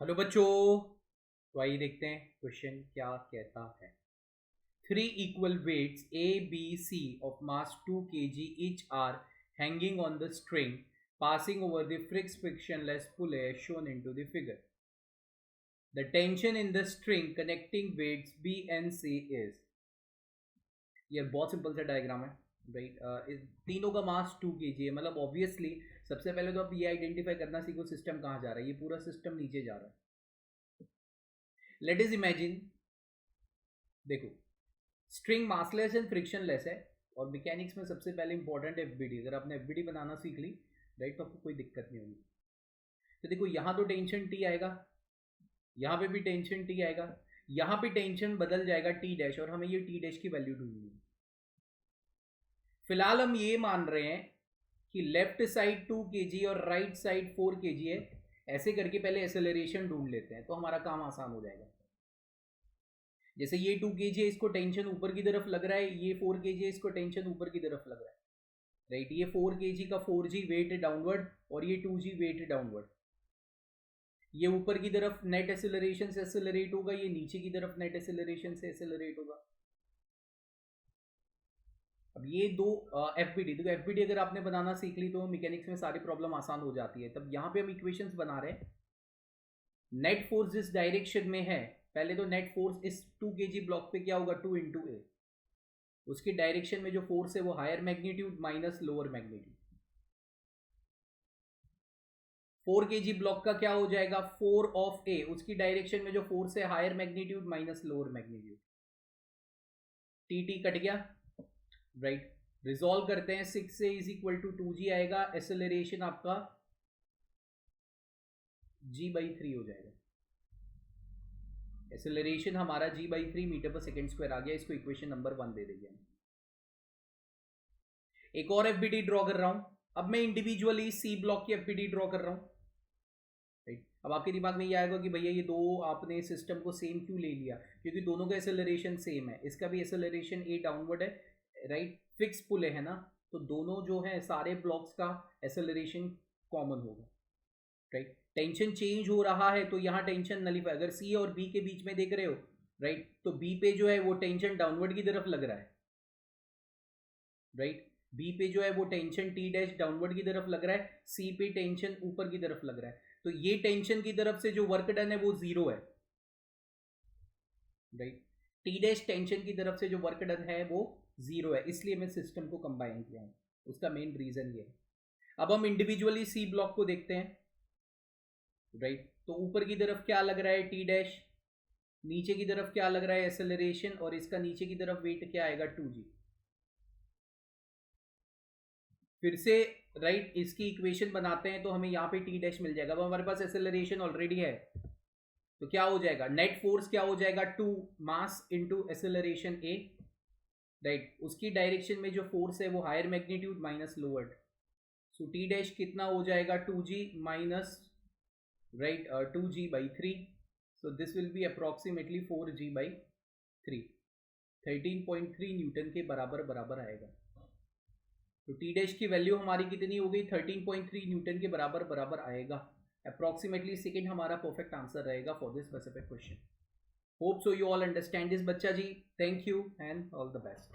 Hello बच्चों। तो आइए देखते हैं क्वेश्चन क्या कहता है। Three equal weights A B C of mass 2 kg each are hanging on the string passing over the frictionless pulley as shown into the figure. The tension in the string connecting weights B and C is। ये बहुत simple सा diagram है right. इस तीनों का मास 2 kg है, मतलब obviously सबसे पहले तो आप ये आइडेंटिफाई करना सीखो सिस्टम कहाँ जा रहा है। ये पूरा सिस्टम नीचे जा रहा है। लेट इज इमेजिन, देखो स्ट्रिंग मासलेस एंड फ्रिक्शनलेस है और मैकेनिक्स में सबसे पहले इंपॉर्टेंट एफबीडी। अगर आपने एफबीडी बनाना सीख ली राइट तो आपको कोई दिक्कत नहीं होगी। तो देखो यहाँ तो टेंशन टी आएगा, यहाँ पे भी टेंशन टी आएगा, यहाँ पे टेंशन बदल जाएगा टी डैश और हमें ये टी डैश की वैल्यू ढूंढनी है। फिलहाल हम ये मान रहे हैं कि लेफ्ट साइड 2 kg और राइट साइड 4 kg है। ऐसे करके पहले एक्सेलरेशन ढूंढ लेते हैं तो हमारा काम आसान हो जाएगा। जैसे ये 2 kg है, इसको टेंशन ऊपर की तरफ लग रहा है, ये 4 kg है, इसको टेंशन ऊपर की तरफ लग रहा है राइट। ये 4 kg का 4g वेट डाउनवर्ड और ये 2g वेट डाउनवर्ड। ये ऊपर की तरफ नेट एक्सेलरेशन से एक्सेलरेट होगा, ये नीचे की तरफ नेट एक्सेलरेशन से एक्सेलरेट होगा। अब ये दो एफबीडी, देखो एफबीडी अगर आपने बनाना सीख ली तो मैकेनिक्स में सारी प्रॉब्लम आसान हो जाती है। तब यहाँ पे हम इक्वेशंस बना रहे हैं। नेट फोर्स इस डायरेक्शन में है, पहले तो नेट फोर्स इस 2 kg ब्लॉक पे क्या होगा 2 इंटू ए। उसकी डायरेक्शन में जो फोर्स है वो higher magnitude minus lower magnitude. 4 kg block का क्या हो जाएगा 4 ऑफ ए, उसकी डायरेक्शन में जो फोर्स है higher magnitude minus lower magnitude. T T cut गया राइट। रिजॉल्व करते हैं 6 से इज इक्वल टू 2g आएगा। एक्सेलरेशन आपका g/3 हो जाएगा। एक्सेलरेशन हमारा g/3 मीटर पर सेकेंड स्क्वायर आ गया। इसको इक्वेशन नंबर 1 दे देंगे। एक और एफबीडी ड्रॉ कर रहा हूं। अब मैं इंडिविजुअली सी ब्लॉक की एफबीडी ड्रॉ कर रहा हूं राइट। अब आपके दिमाग में ये आएगा कि भैया ये दो आपने सिस्टम को सेम क्यों ले लिया, क्योंकि दोनों का एक्सेलरेशन सेम है। इसका भी एक्सेलरेशन ए डाउनवर्ड है राइट, फिक्स पुले है ना, तो दोनों जो है सारे ब्लॉक्स का एक्सेलरेशन कॉमन होगा राइट। टेंशन चेंज हो रहा है तो यहाँ टेंशन नलीफाई, अगर सी और बी के बीच में देख रहे हो राइट तो बी पे जो है वो टेंशन डाउनवर्ड की तरफ लग रहा है राइट। बी पे जो है वो टेंशन टी डैश डाउनवर्ड की तरफ लग रहा है, सी पे टेंशन ऊपर की तरफ लग रहा है। तो ये टेंशन की तरफ से जो वर्क डन है वो 0 है राइट। टी डैश टेंशन की तरफ से जो वर्क डन है वो 0 है, इसलिए मैं सिस्टम को कंबाइन किया हूं। उसका मेन रीजन ये है। अब हम इंडिविजुअली सी ब्लॉक को देखते हैं राइट। तो ऊपर की तरफ क्या लग रहा है टी डैश, नीचे की तरफ क्या लग रहा है एक्सेलरेशन, और इसका नीचे की तरफ वेट क्या आएगा 2g। फिर से राइट इसकी इक्वेशन बनाते हैं तो हमें यहाँ पे टी डैश मिल जाएगा। अब हमारे पास एक्सेलरेशन ऑलरेडी है तो क्या हो जाएगा नेट फोर्स क्या हो जाएगा 2 मास इंटू एक्सेलरेशन ए राइट। उसकी डायरेक्शन में जो फोर्स है वो higher magnitude minus lower. So T dash कितना हो जाएगा 2g minus right 2g/3। so this will be approximately 4g/3, 13.3 Newton के बराबर बराबर आएगा। तो टी डैश की वैल्यू हमारी कितनी हो गई 13.3 न्यूटन के बराबर बराबर आएगा अप्रोक्सीमेटली। सेकेंड हमारा परफेक्ट आंसर रहेगा for this specific question. Hope so you all understand this बच्चा जी। Thank you and all the best.